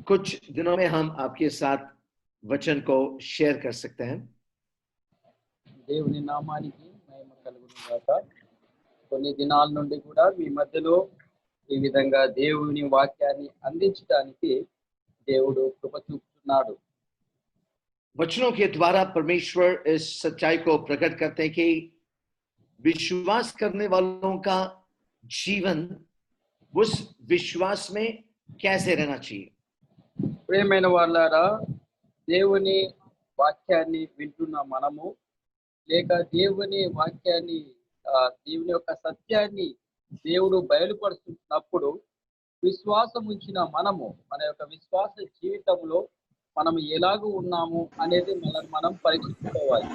कुछ दिनों में हम आपके साथ वचन को शेयर कर सकते हैं। దేవుని నామానికి మహిమ కలుగును గాక. కొన్ని దినాల నుండి కూడా మీ మధ్యలో ఈ విధంగా దేవుని వాక్యాన్ని అందించడానికి దేవుడు కృప చూపుతున్నాడు. वचनों के द्वारा परमेश्वर इस सच्चाई को प्रकट करते हैं कि विश्वास करने वालों का जीवन उस विश्वास में कैसे रहना चाहिए। ప్రియమైన వాళ్ళారా, దేవుని వాక్యాన్ని వింటున్న మనము లేక దేవుని వాక్యాన్ని దేవుని యొక్క సత్యాన్ని దేవుడు బయలుపరుస్తున్నప్పుడు విశ్వాసం ఉంచిన మనము మన యొక్క విశ్వాస జీవితంలో మనం ఎలాగూ ఉన్నాము అనేది మనం పరీక్షించుకోవాలి.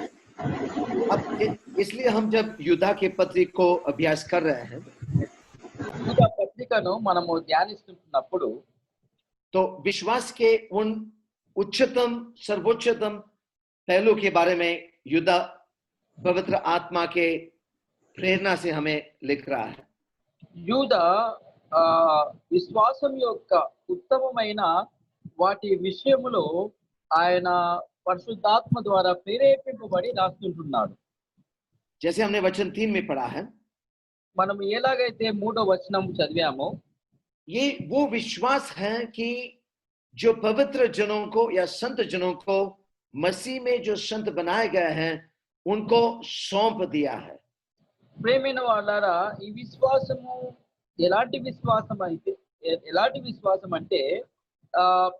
इसलिए हम जब यूदा के पत्री को अभ्यास कर रहे हैं యూదా పత్రికను మనము ధ్యానిస్తున్నప్పుడు तो विश्वास के उन उच्चतम सर्वोच्चतम पहलू के बारे में यूदा पवित्र आत्मा के प्रेरणा से हमें लिख रहा है। యూదా విశ్వాసం యొక్క ఉత్తమమైన వాటి విషయములో ఆయన పరిశుద్ధాత్మ ద్వారా ప్రేరేపింపబడి రాస్తుంటున్నాడు. जैसे हमने वचन 3 में पढ़ा है, మనం ఎలాగైతే 3వ వచనం చదివామో ये वो विश्वास है कि जो पवित्र जनों को या संत जनों को मसीह में जो संत बनाए गए हैं उनको सौंप दिया है। ప్రేమైన వాళ్ళారా, ఈ విశ్వాసము ఎలాంటి విశ్వాసం అంటే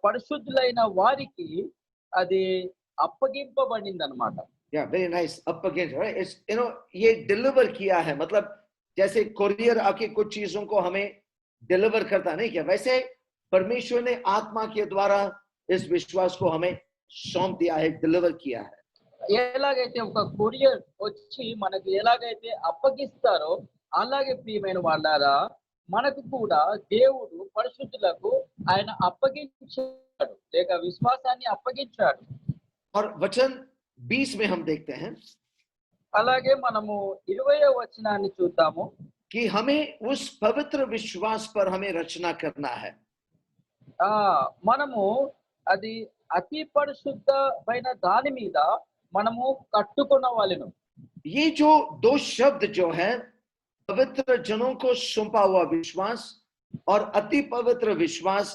పరిశుద్ధులైన వారికి అది అప్పగింపబడింది అన్నమాట. Yeah, very nice. Up against, right? It's, ये डिलीवर किया है, मतलब जैसे कोरियर आके कुछ चीजों को हमें डिलीवर करता नहीं क्या, वैसे परमेश्वर ने आत्मा के द्वारा इस विश्वास को हमें सौंप दिया है, डिलीवर किया है। ఎలాగైతే ఒక కొరియర్ వచ్చి మనకి ఎలాగైతే అప్పగిస్తారో అలాగే ప్రియమైన వాళ్ళారా, మనకు కూడా దేవుడు పరిశుద్ధులకు ఆయన అప్పగించాడు లేక విశ్వాసాన్ని అప్పగించాడు. और वचन 20 में हम देखते हैं అలాగే మనము 20వ వచనాన్ని చూద్దాము. कि हमें उस पवित्र विश्वास पर हमें रचना करना है। మనము అది అతి పరిశుద్ధమైన దాని మీద మనము కట్టుకొనవలెను. ये जो दो शब्द जो है, पवित्र जनों को सौंपा हुआ विश्वास और अति पवित्र विश्वास,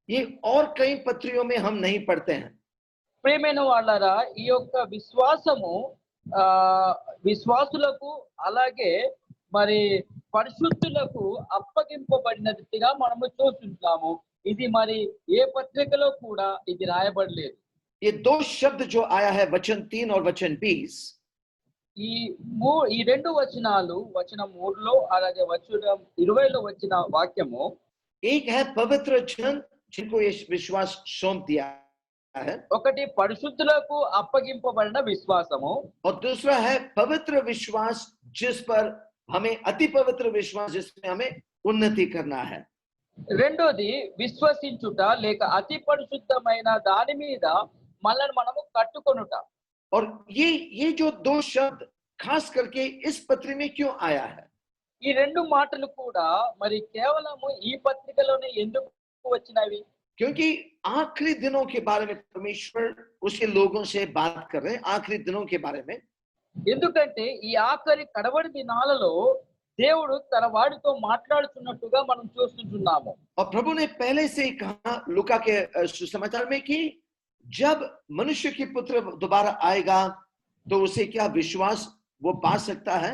ये और कई पत्रियों में हम नहीं पढ़ते हैं। ప్రియమైన వాళ్ళారా, ఈ యొక్క విశ్వాసము విశ్వాసులకు అలాగే మరి పరిశుద్ధులకు అప్పగింపబడినట్టుగా మనము చూస్తున్నాము. ఇది మరి ఏ పత్రికలో కూడా ఇది రాయబడలేదు. ये दो शब्द जो आया है वचन 3 और वचन 20, ఈ రెండు వచనాలు వచనం 3లో అలాగే వచనం 20లో వచ్చిన వాక్యము, एक है पवित्र जन जिनको ये विश्वास सौंप दिया है, ఒకటి పరిశుద్ధులకు అప్పగింపబడిన విశ్వాసము, और दूसरा है पवित्र विश्वास जिस पर हमें अति पवित्र विश्वास जिसमें हमें उन्नति करना है। రెండోది విశ్వసించుట లేక అతి పరిశుద్ధమైన దాని మీద మనల్ని మనము కట్టుకొనుట. और ये जो दो शब्द खास करके इस पत्री में क्यों आया है? ఈ రెండు మాటలు కూడా మరి కేవలము ఈ పత్రికలోనే ఎందుకు వచ్చినవి? क्योंकि आखिरी दिनों के बारे में परमेश्वर उसके लोगों से बात कर रहे हैं, आखिरी दिनों के बारे में। ఎందుకంటే ఈ ఆఖరి కడవడి దినాలలో దేవుడు తన వాడితో మాట్లాడుతున్నట్టుగా మనం చూస్తున్నాము. और प्रभु ने पहले से ही कहा लूका के सुसमाचार में कि जब मनुष्य की पुत्र दोबारा आएगा तो उसे क्या विश्वास वो पा सकता है?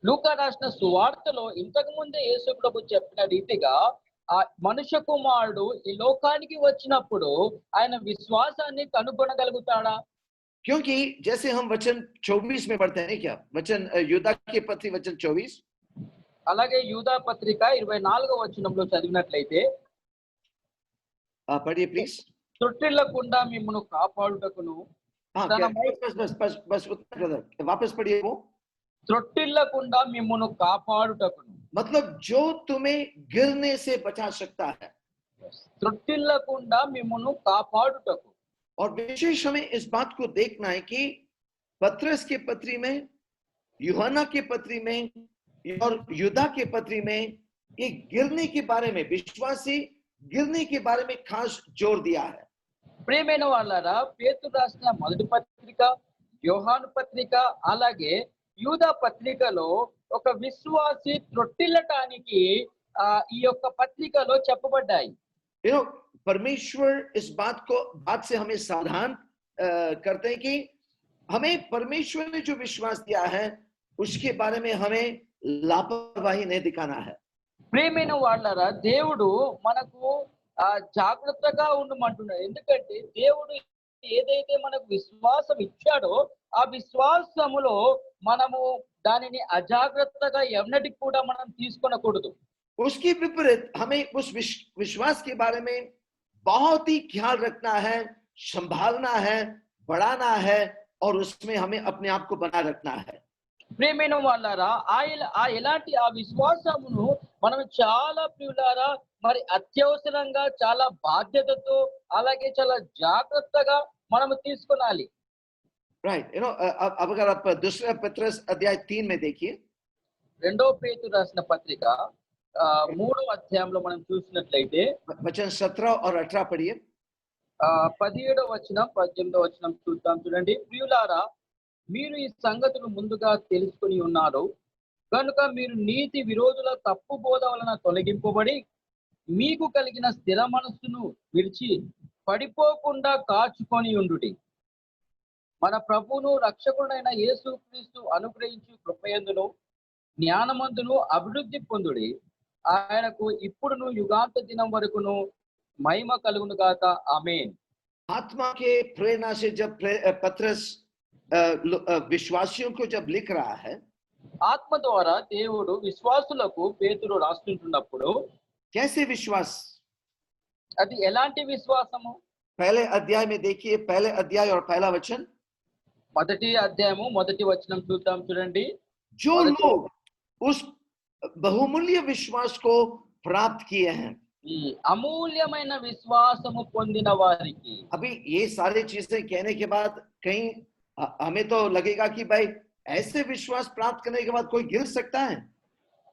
లూకా రాసిన సువార్తలో ఇంతకు ముందే యేసు ప్రభు చెప్పిన రీతిగా ఆ మనుష్య కుమారుడు ఈ లోకానికి వచ్చినప్పుడు ఆయన విశ్వాసాన్ని కనుగొనగలుగుతాడా? क्योंकि जैसे हम वचन 24 में पढ़ते हैं क्या, वचन यूदा के पत्री वचन 24, అలాగే యూదా పత్రిక 24వ వచనంలో చదివినట్లయితే, पढ़िए प्लीज। తొట్టిల్లకుండా మిమ్మును కాపాడుటకును हाँ తన क्या, बस उतना brother, वापस पढ़िए वो। త్రొట్టిల్లకుండా మిమ్మును కాపాడుటకును, मतलब जो तुम्हें गिरने से बचा सकता है। త్రొట్టిల్లకుండా మిమ్మును కాపాడుటకు. और विशेष हमें इस बात को देखना है कि पत्रस के पत्री में, यूहन्ना के पत्री में और यूदा के पत्री में ये गिरने के बारे में, विश्वासी गिरने के बारे में खास जोर दिया है। ప్రియమైన వాళ్ళారా, పేతురు రాసిన మొదటి పత్రిక, యోహాను పత్రిక, అలాగే యూదా పత్రికలో ఒక విశ్వాసి త్రొట్టిల్లటానికి ఈ యొక్క పత్రికలో చెప్పబడ్డాయి. You know, परमेश्वर इस बात से हमें सावधान करते हैं कि हमें परमेश्वर ने जो विश्वास दिया है उसके बारे में हमें लापरवाही नहीं दिखाना है। ప్రియమైన వాళ్ళారా, దేవుడు మనకు జాగ్రత్తగా ఉండమంటున్నాడు. ఎందుకంటే దేవుడు ఏదైతే మనకు విశ్వాసం ఇచ్చాడో ఆ విశ్వాసములో మనము దానిని అజాగ్రత్తగా ఎన్నటికి కూడా మనం తీసుకొనకూడదు. उसके विपरीत हमें उस विश्वास के बारे में बहुत ही ख्याल रखना है, संभालना है, बढ़ाना है और उसमें हमें अपने आप को बनाए रखना है। ప్రియమైన వాళ్ళారా, ఎలాంటి ఆ విశ్వాసమును మనం చాలా ప్రియులారా మరి అత్యవసరంగా, చాలా బాధ్యతతో, అలాగే చాలా జాగ్రత్తగా మనము తీసుకొనాలి. राइट, यू नो, अब अगर आप दूसरा पत्रस अध्याय 3 में देखिए, రెండో పేతురు రాసిన పత్రిక 3వ అధ్యాయంలో మనం చూసినట్లయితే वचन 17 और 18 पढ़िए। 17వ వచనం 18వ వచనం చూద్దాం. చూడండి, ప్రియులారా, మీరు ఈ సంగతులు ముందుగా తెలుసుకుని ఉన్నారు కనుక మీరు నీతి విరోధుల తప్పు బోధ వలన తొలగింపబడి మీకు కలిగిన స్థిర మనస్సును విడిచి పడిపోకుండా కాచుకొని ఉండుడి. మన ప్రభువును రక్షకుడైన యేసుక్రీస్తు అనుగ్రహించు కృపయందును జ్ఞానమందును అభివృద్ధి పొందుడి. ఆయనకు ఇప్పుడును యుగాంత దినం వరకును మహిమ కలుగును గాక. ఆమేన్. आत्मा के प्रेरणा से जब पत्रस विश्वासियों को जब लिख रहा है, ఆత్మ ద్వారా దేవుడు విశ్వాసులకు పేతురు రాస్తుంటున్నప్పుడు कैसे विश्वास, అది ఎలాంటి విశ్వాసము? पहले अध्याय में देखिए, पहले अध्याय और पहला वचन, మొదటి అధ్యాయము మొదటి వచనం చూద్దాం. చూడండి, जो लोग उस बहुमूल्य विश्वास को प्राप्त किए हैं। ఈ అమూల్యమైన విశ్వాసము పొందిన వారికి. अभी ये सारी चीजें कहने के बाद कहीं हमें तो लगेगा कि भाई ऐसे विश्वास प्राप्त करने के बाद कोई गिर सकता है?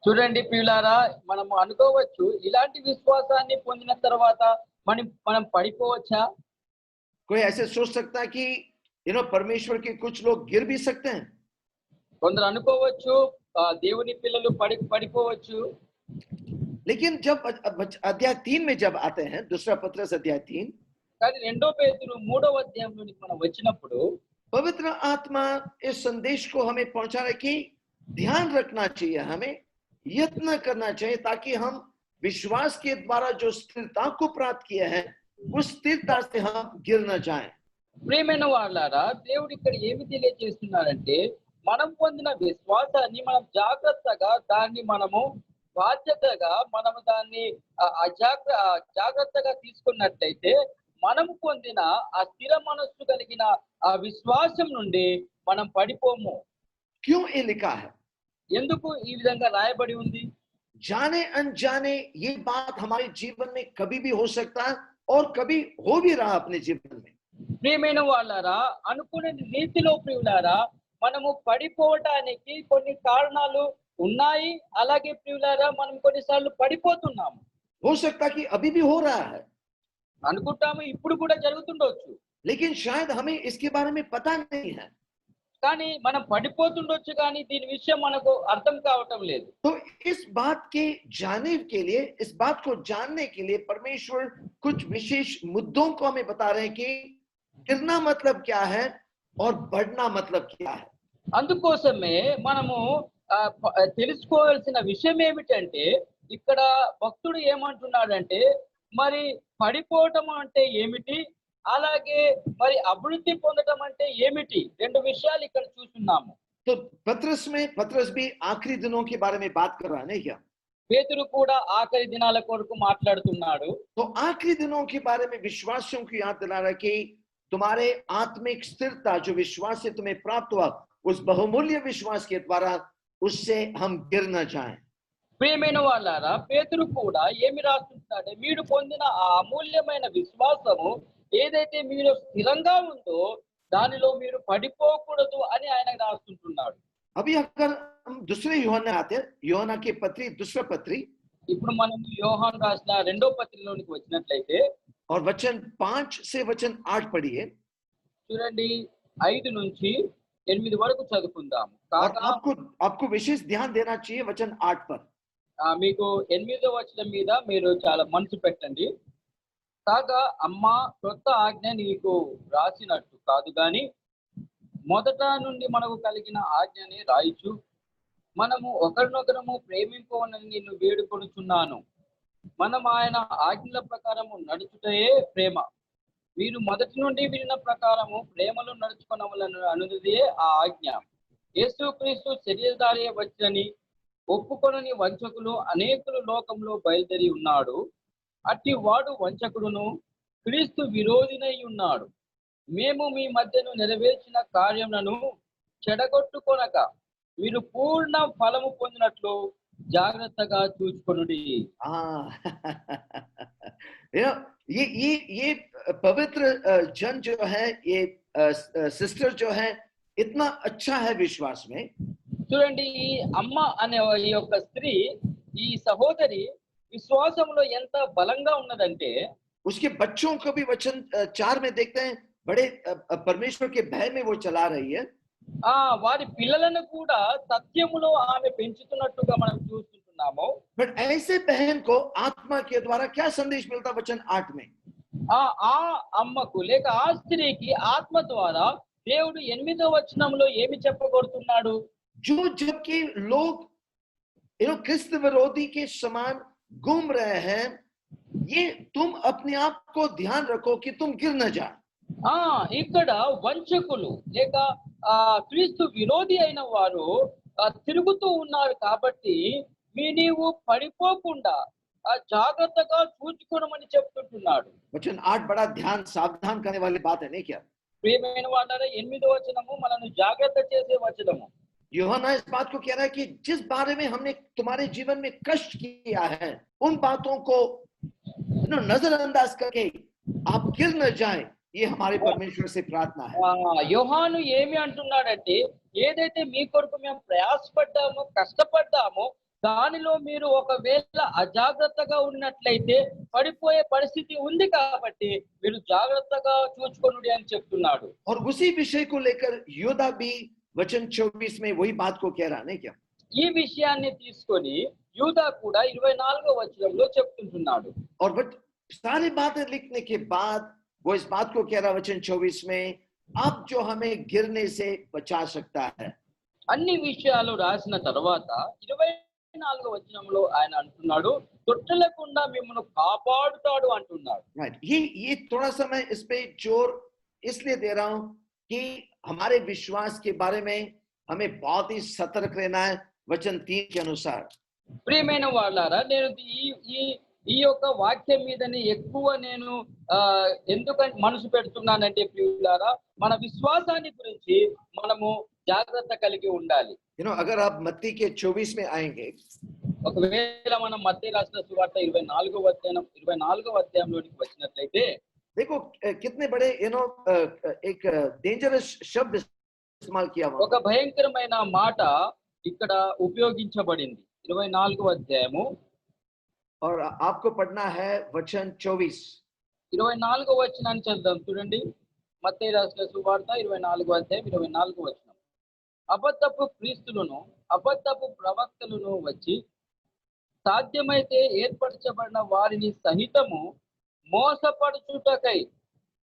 చూడండి ప్రియులారా, మనము అనుకోవచ్చు ఇలాంటి విశ్వాసాన్ని పొందిన తర్వాత మనం పడిపోవచ్చా? कोई ऐसे सोच सकता है कि परमेश्वर के कुछ लोग गिर भी सकते हैं? కొందరు అనుకోవచ్చు దేవుని పిల్లలు పడిపోవచ్చు. लेकिन जब अध्याय 3 में जब आते हैं, दूसरा पत्रस अध्याय 3, కానీ రెండో పేతురు 3వ అధ్యాయంలోనికి మనం వచ్చినప్పుడు पवित्र आत्मा इस संदेश को हमें पहुंचाने की ध्यान रखना चाहिए, हमें यत्न करना चाहिए ताकि हम विश्वास के द्वारा जो स्थिरता को प्राप्त किए हैं उस स्थिरता से हम गिर न जाएं। ప్రియమైన వాళ్ళారా, దేవుడు ఇక్కడ ఏమి తెలియజేస్తున్నారంటే మనం పొందిన విశ్వాసాన్ని మనం జాగ్రత్తగా దాన్ని మనము బాధ్యతగా మనము దాన్ని జాగ్రత్తగా తీసుకున్నట్లయితే మనము పొందిన ఆ స్థిర మనస్సు కలిగిన ఆ విశ్వాసం నుండి మనం పడిపోము. क्यों ये लिखा है? ఎందుకు ఈ విధంగా రాయబడి ఉంది? जाने अनजाने ये बात हमारे जीवन में कभी भी हो सकता है और कभी हो भी रहा अपने जीवन में। ప్రియమైన వాళ్ళారా, అనుకునే రీతిలో ప్రియులారా మనము పడిపోవటానికి కొన్ని కారణాలు ఉన్నాయి. అలాగే ప్రియులారా మనం కొన్నిసార్లు పడిపోతున్నాము. हो सकता है कि अभी भी हो रहा है, అనుకుంటాము ఇప్పుడు కూడా జరుగుతుండొచ్చు, लेकिन शायद हमें इसके बारे में पता नहीं है। కానీ మనం పడిపోతుండొచ్చు, కానీ దీని విషయం మనకు అర్థం కావటం లేదు. तो इस बात के जानने के लिए, इस बात को जानने के लिए परमेश्वर कुछ विशेष मुद्दों को हमें बता रहे हैं कि गिरना मतलब क्या है और बढ़ना मतलब क्या है। అందుకోసమే మనము తెలుసుకోవాల్సిన విషయం ఏమిటంటే ఇక్కడ భక్తుడు ఏమంటున్నాడంటే మరి పడిపోవటం అంటే ఏమిటి, అలాగే మరి అభివృద్ధి పొందడం అంటే ఏమిటి, రెండు విషయాలు ఇక్కడ చూస్తున్నాము. तो पत्रस भी आखिरी दिनों के बारे में बात कर रहा है, नहीं क्या? పేతురు కూడా ఆఖరి దినాల కొరకు మాట్లాడుతున్నాడు. तो आखिरी दिनों के बारे में विश्वासियों को याद दिला रहा है कि तुम्हारे आत्मिक स्थिरता जो विश्वास से तुम्हें प्राप्त हुआ उस बहुमूल्य विश्वास के द्वारा उससे हम गिर न जाएं। ప్రియమైన వాళ్ళారా, పేతురు కూడా ఏమి రాస్తున్నాడు, మీరు పొందిన ఆ అమూల్యమైన విశ్వాసము ఏదైతే మీరు స్థిరంగా ఉందో దానిలో మీరు పడిపోకూడదు అని ఆయన రాస్తుంటున్నాడు. अभी अगर हम दूसरे यूहन्ना आते हैं, यूहन्ना की पत्री, दूसरा पत्री, ఇప్పుడు మనం యోహాను రాసిన రెండో పత్రికలోనికి వచ్చినట్లయితే और वचन 5 से वचन 8 पढ़िए। చూడండి 5 నుంచి 8 వరకు చదువుకుందాం. और కాగా आपको आपको विशेष ध्यान देना चाहिए वचन 8 पर। మీకు 8వ వచనం మీద మీరు చాలా మనసు పెట్టండి. కాగా అమ్మా కొత్త ఆజ్ఞ నీకు రాసినట్టు కాదు గాని మొదట నుండి మనకు కలిగిన ఆజ్ఞని రాయిచు మనము ఒకరినొకరము ప్రేమింపవనని నిన్ను వేడుకొనుచున్నాను. మనం ఆయన ఆజ్ఞల ప్రకారము నడుచుటయే ప్రేమ. మీరు మొదటి నుండి విన్న ప్రకారము ప్రేమలో నడుచుకొనవలెను అనున్నదే ఆ ఆజ్ఞ. యేసుక్రీస్తు శరీరధారి వచ్చని ఒప్పుకొనని వంచకులు అనేకులు లోకంలో బయలుదేరి ఉన్నాడు. అట్టి వాడు వంచకుడును క్రీస్తు విరోధినై ఉన్నాడు. మేము మీ మధ్యను నెరవేర్చిన కార్యములను చెడగొట్టుకొనక మీరు పూర్ణ ఫలము పొందినట్లు జాగ్రత్తగా చూచుకొనుడి. हाँ you know, ये पवित्र जन जो है, ये सिस्टर जो है, इतना अच्छा है विश्वास में। చూడండి ఈ అమ్మ అనే ఈ యొక్క స్త్రీ, ఈ సహోదరి విశ్వాసంలో ఎంత బలంగా ఉన్నదంటే उसके बच्चों को भी वचन 4 में देखते हैं, बड़े परमेश्वर के भय में वो चला रही है। వారి పిల్లలను కూడా సత్యములో ఆమె పెంచుతున్నట్టుగా మనం చూస్తున్నాము. बट ऐसे बहन को आत्मा के द्वारा क्या संदेश मिलता वचन 8 में? ఆ అమ్మకు లేక ఆ స్త్రీకి ఆత్మ ద్వారా దేవుడు 8వ వచనంలో ఏమి చెప్పగొడుతున్నాడు? जो जबकि लोग क्रिस्त विरोधी के समान घूम रहे हैं, ये तुम अपने आप को ध्यान रखो कि तुम गिर न जाए। ఇక్కడ వంచకులు లేక క్రీస్తు విరోధి అయిన వారు తిరుగుతూ ఉన్నారు కాబట్టి నీవు పడిపోకుండా జాగ్రత్తగా చూచుకోనమని చెప్తుంటున్నాడు. वचन 8 बड़ा ध्यान सावधान करने वाली बात है, नहीं क्या? ప్రియమైన వాళ్ళారా 8వ వచనము మనల్ని జాగ్రత్త చేసే వచనము. यूहन्ना इस बात को कह रहा है कि जिस बारे में हमने तुम्हारे जीवन में कष्ट किया है, उन बातों को नजरअंदाज करके आप गिर न जाए, ये हमारे परमेश्वर से प्रार्थना है। యోహాను ఏమి అంటున్నాడంటే, ఏదైతే మీ కొరకు మేము ప్రయాసపడ్డామో కష్టపడ్డామో దానిలో మీరు ఒకవేళ అజాగ్రత్తగా ఉన్నట్లయితే పడిపోయే పరిస్థితి ఉంది కాబట్టి మీరు జాగ్రత్తగా చూచుకొనుడి అని చెప్తున్నాడు. और उसी विषय को लेकर योदा भी वचन 24 में वही बात को कह रहा, नहीं क्या? ఈ విషయాన్ని తీసుకొని యూదా కూడా 24వ వచనంలో చెప్తుంటున్నాడు. और सारी बातें लिखने के बाद वो इस बात को कह रहा वचन 24 में, अब जो हमें गिरने से बचा सकता है। అన్ని విషయాలు రాసిన తర్వాత 24వ వచనంలో ఆయన అంటున్నాడు, తొట్టలకుండా మిమ్మల్ని కాపాడుతాడు అంటున్నాడు. राइट, ये थोड़ा सा मैं इस पे जोर इसलिए दे रहा हूं कि हमारे विश्वास के बारे में हमें बहुत ही सतर्क रहना है वचन 3 के अनुसार। ప్రియమైన వాళ్ళారా, నేను ఈ యొక్క వాక్యం మీదనే ఎక్కువ నేను ఎందుకంటే మనసు పెడుతున్నానంటే ప్రియులారా, మన విశ్వాసాన్ని గురించి మనము జాగ్రత్త కలిగి ఉండాలి. अगर आप मत्ती के 24 में आएंगे, ఒకవేళ మనం మత్తయి రాసిన సువార్త 24వ అధ్యాయంలోనికి వచ్చినట్లయితే देखो कितने बड़े एक डेंजरस शब्द इस्तेमाल किया हुआ। ఒక భయంకరమైన మాట ఇక్కడ ఉపయోగించబడింది. 24వ అధ్యాయము और आपको पढ़ना है वचन 24। 24వ వచనాన్ని చదువుదాం. చూడండి, మత్తయి రాసిన సువార్త 24వ అధ్యాయం 24వ వచనం. అబద్ధపు క్రీస్తులను అబద్ధపు ప్రవక్తలను వచ్చి సాధ్యమైతే ఏర్పరచబడిన వారిని సహితము మోసపరచుటకై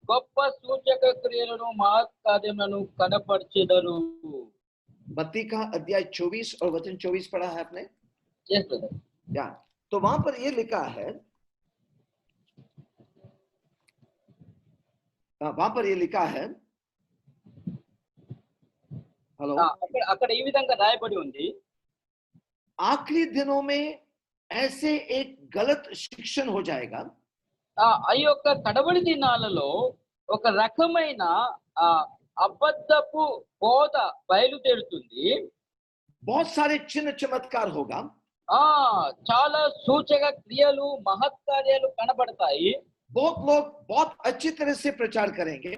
గొప్ప సూచక క్రియలను మహత్కార్యములను కనపరచెదరు. मत्ती का अध्याय 24 और वचन 24 पढ़ा है आपने? Yes, brother. या तो वहां पर ये लिखा है, वहां पर ये लिखा है, हेलो, అక్కడ ఈ విధంగా రాయబడి ఉంది, आखिरी दिनों में ऐसे एक गलत शिक्षण हो जाएगा। ఆ యొక్క కడవడి దినాలలో ఒక రకమైన అబద్ధపు బోధ బయలుదేరుతుంది. बहुत सारे चिन्ह चमत्कार होगा, చాలా సూచక క్రియలు మహత్కార్యాలు కనబడతాయి. बहुत लोग बहुत अच्छी तरह से प्रचार करेंगे,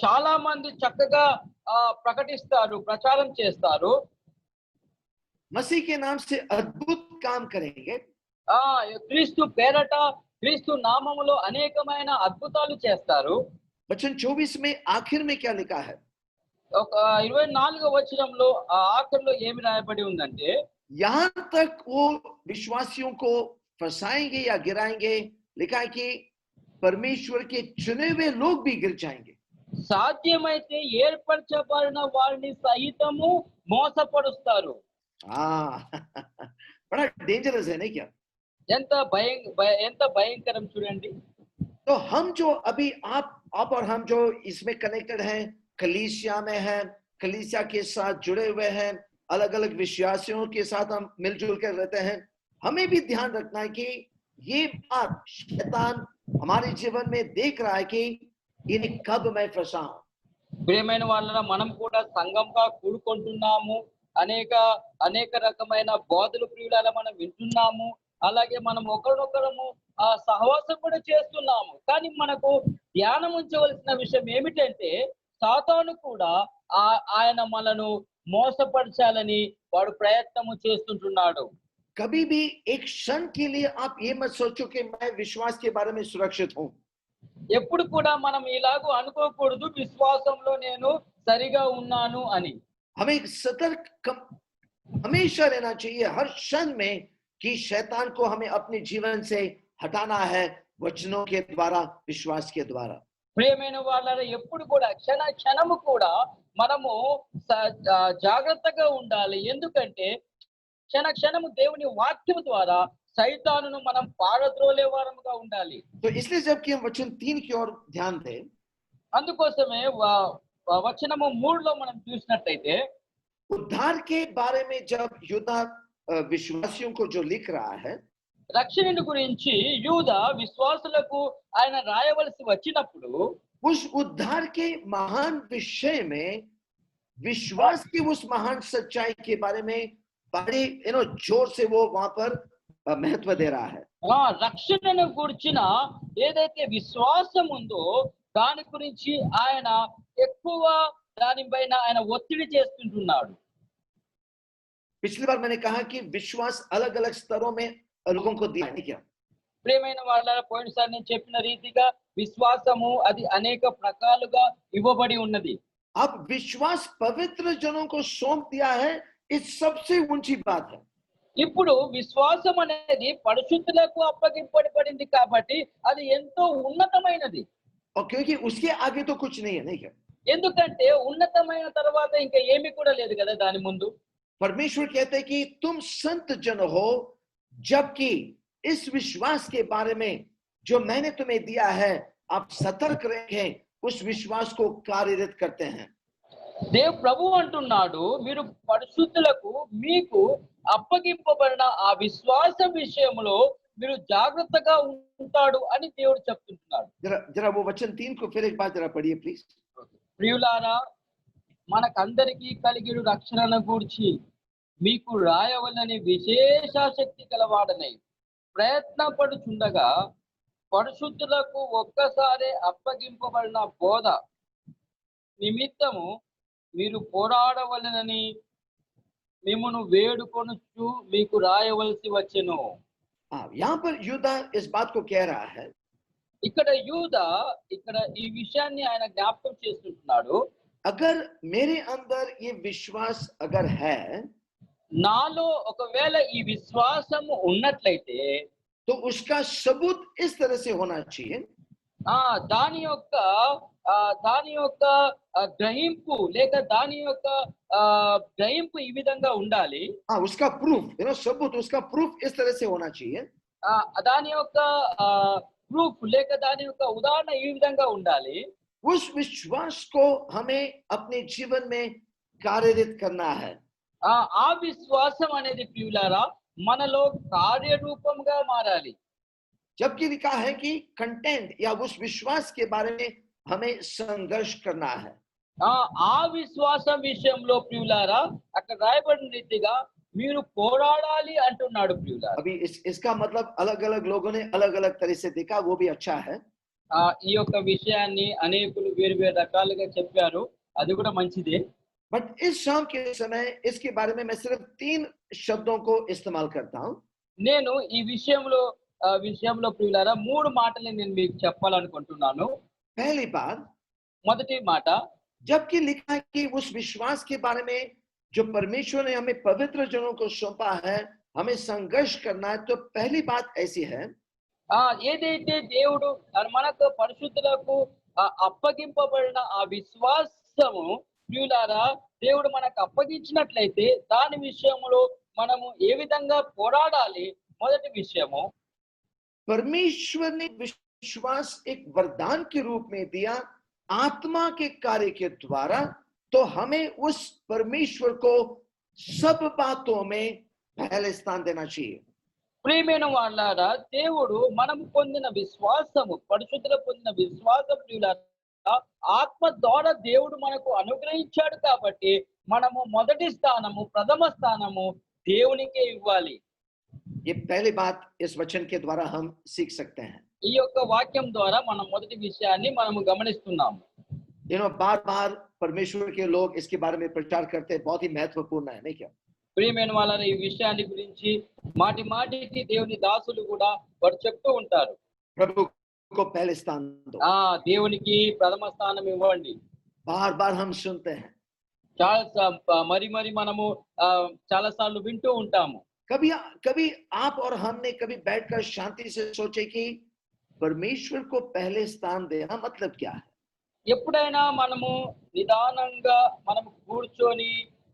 చాలా మంది చక్కగా ప్రకటిస్తారు, ప్రచారం చేస్తారు, मसीह के नाम से अद्भुत काम करेंगे, ఆ క్రీస్తు పేరట క్రీస్తు నామములో అనేకమైన అద్భుతాలు చేస్తారు. वचन 24 में आखिर में क्या लिखा है? ఒక 24వ వచనంలో ఆఖరిలో ఏమి రాయబడి ఉందంటే, यहां तक वो विश्वासियों को फंसाएंगे या गिराएंगे, लिखा है कि परमेश्वर के चुने हुए लोग भी गिर जाएंगे। సాధ్యమైతే ఏర్పరచబడిన వారిని సహితము మోసపరుస్తారు. हाँ बड़ा डेंजरस है नहीं क्या? ఎంత భయంకరం చూడండి. तो हम जो अभी आप और हम जो इसमें कनेक्टेड हैं, कलीसिया में हैं, कलीसिया के साथ जुड़े हुए हैं, अलग अलग विश्वासियों के साथ हम मिलजुल कर रहते हैं, हमें भी ध्यान रखना है कि ये बात शैतान हमारे जीवन में देख रहा है कि ये कब मैं फंसा हूं। ప్రియమైన వాళ్ళరా, మనం కూడా సంఘంగా కూడుకుంటున్నాము. అనేక అనేక రకమైన బోధలు ప్రియులారా మనం వింటున్నాము. అలాగే మనం ఒకరినొకరము సహవాసం కూడా చేస్తున్నాము. కానీ మనకు ధ్యానం ఉంచవలసిన విషయం ఏమిటంటే, సాతాను కూడా ఆయన మనను మోసపరచాలని వాడు ప్రయత్నము చేస్తుంటున్నాడు. कभी भी एक क्षण के लिए आप ये मत सोचो कि मैं विश्वास के बारे में सुरक्षित हूं। ఎప్పుడు కూడా మనం ఇలాగూ అనుకోకూడదు, విశ్వాసంలో నేను సరిగా ఉన్నాను అని. हमें सतर्क हमेशा रहना चाहिए हर क्षण में कि शैतान को हमें अपने जीवन से हटाना है, वचनों के द्वारा, विश्वास के द्वारा। ప్రియమైన వాళ్ళారా, ఎప్పుడు కూడా క్షణము కూడా మనము జాగ్రత్తగా ఉండాలి. ఎందుకంటే క్షణము దేవుని వాక్యం ద్వారా సైతానును మనం పారద్రోలే వారముగా ఉండాలి. तो इसलिए जबकि हम वचन 3 की ओर ध्यान दें, అందుకోసమే వచనము 3లో మనం చూసినట్లయితే, उद्धार के बारे में जब यूदा विश्वासियों को जो लिख रहा है, రక్షణను గురించి యూదా విశ్వాసులకు ఆయన రాయవలసి వచ్చినప్పుడు, उस उद्धार के महान विषय में विश्वास की उस महान सच्चाई के बारे में बड़े जोर से वो वहां पर महत्व दे रहा है। రక్షణను గురించిన ఏదైతే విశ్వాసం ఉందో దాని గురించి ఆయన ఎక్కువ దానిపైన ఆయన ఒత్తిడి చేస్తుంటున్నాడు. पिछली बार मैंने कहा कि विश्वास अलग अलग स्तरों में लोगों को दिया है क्या? ప్రియమైన వాళ్ళ పోయినసారి నేను చెప్పిన రీతిగా విశ్వాసము అది అనేక ప్రకాలుగా ఇవ్వబడి ఉన్నది. अब विश्वास पवित्र जनों को सौंप दिया है, इस सबसे ऊंची बात है। ఇప్పుడు విశ్వాసం అనేది పరిశుద్ధులకు అప్పగింపబడింది కాబట్టి అది ఎంతో ఉన్నతమైనది. और क्योंकि उसके आगे तो कुछ नहीं है, नहीं क्या? ఎందుకంటే ఉన్నతమైన తర్వాత ఇంకా ఏమీ కూడా లేదు కదా దాని ముందు. परमेश्वर कहते हैं कि तुम संत जन हो, जबकि इस विश्वास के बारे में जो मैंने तुम्हें दिया है आप सतर्क रहें, उस विश्वास को कार्यरत करते हैं। దేవ్ ప్రభు అంటున్నాడు, మీరు పరిశుద్ధులకు మీకు అప్పగింపబడిన ఆ విశ్వాస విషయంలో మీరు జాగ్రత్తగా ఉంటాడు అని దేవుడు చెప్తుంటున్నాడు. जरा वो वचन 3 को फिर एक बार जरा पढ़िए प्लीज। ప్రియులారా, మనకందరికీ కలిగిన రక్షణను గూర్చి మీకు రాయవలని విశేషాశక్తి గలవాడనై ప్రయత్నపడుచుండగా పరిశుద్ధులకు ఒక్కసారి అప్పగింపబడిన బోధ నిమిత్తము మీరు పోరాడవలనని మిమ్మును వేడుకొనుచు మీకు రాయవలసి వచ్చెను. यहाँ पर यूदा इस बात को कह रहा है, ఇక్కడ యూదా ఈ విషయాన్ని ఆయన జ్ఞాపకం చేస్తుంటున్నాడు. अगर मेरे अंदर ये विश्वास अगर है, నాలో ఒకవేళ ఈ విశ్వాసము ఉన్నట్లయితే तो उसका सबूत इस तरह से होना चाहिए, దాని యొక్క గ్రహింపు లేక దాని యొక్క గ్రహింపు ఈ విధంగా ఉండాలి. उसका प्रूफ सबूत, उसका प्रूफ इस तरह से होना चाहिए, దాని యొక్క ప్రూఫ్ లేక దాని యొక్క ఉదాహరణ ఈ విధంగా ఉండాలి. उस विश्वास को हमें अपने जीवन में कार्यरत करना है। ఆ విశ్వాసం అనేది ప్రియులారా మనలో కార్యరూపంగా మారాలి. जबकि लिखा है कि कंटेंट या उस विश्वास के बारे में हमें संघर्ष करना है। ఆ విశ్వాసం విషయంలో ప్రియులారా అక్కడ రాయబడిన రీతిగా మీరు పోరాడాలి అంటున్నాడు ప్రియులారా. अभी इसका मतलब अलग अलग लोगों ने अलग अलग तरह से देखा, वो भी अच्छा है। ఈ యొక్క విషయాన్ని అనేకులు వేరు వేరు రకాలుగా చెప్పారు, అది కూడా మంచిదే. बट इस शाम के समय इसके बारे में मैं सिर्फ 3 शब्दों को इस्तेमाल करता हूं। నేను ఈ విషయంలో ప్రియులారా 3 మాటలు నేను మీకు చెప్పాలనుకుంటున్నాను. पहली बात, మొదటి మాట, जबकि लिखा है कि उस विश्वास के बारे में जो परमेश्वर ने हमें पवित्र जनों को सौंपा है, हमें संघर्ष करना है, तो पहली बात ऐसी है, ఏదైతే దేవుడు మనకు పరిశుద్ధులకు అప్పగింపబడిన ఆ విశ్వాసము ప్రియులారా దేవుడు మనకు అప్పగించినట్లయితే దాని విషయంలో మనము ఏ విధంగా పోరాడాలి. మొదటి విషయము, परमेश्वर ने विश्वास एक वरदान के रूप में दिया आत्मा के कार्य के द्वारा, तो हमें उस परमेश्वर को सब बातों में पहले स्थान देना चाहिए। ప్రియమైన వాళ్ళారా దేవుడు మనము పొందిన విశ్వాసము, పరిశుద్ధులు పొందిన విశ్వాసం ప్రియులారా ఆత్మ ద్వారా దేవుడు మనకు అనుగ్రహించాడు కాబట్టి మనము మొదటి స్థానము, ప్రథమ స్థానము దేవునికే ఇవ్వాలి. ये पहली बात इस वचन के द्वारा हम सीख सकते हैं। ఈ యొక్క వాక్యం ద్వారా మనం మొదటి విషయాన్ని మనము గమనిస్తున్నాము. बार बार परमेश्वर के लोग इसके बारे में प्रचार करते हैं, बहुत ही महत्वपूर्ण है, नहीं क्या? ప్రియమైన వాళ్ళని ఈ విషయాన్ని గురించి మాటి మాటికి దేవుని దాసులు కూడా వారు చెప్తూ ఉంటారు. प्रभु को पहले स्थान दो। దేవునికి ప్రథమ స్థానం ఇవ్వండి. बार बार हम सुनते हैं, మరి మనము చాలా సార్లు వింటూ ఉంటాము. कभी कभी आप और हमने कभी बैठकर शांति से सोचे कि परमेश्वर को पहले स्थान देना मतलब क्या है? ఎప్పుడైనా మనము నిదానంగా మనము కూర్చొని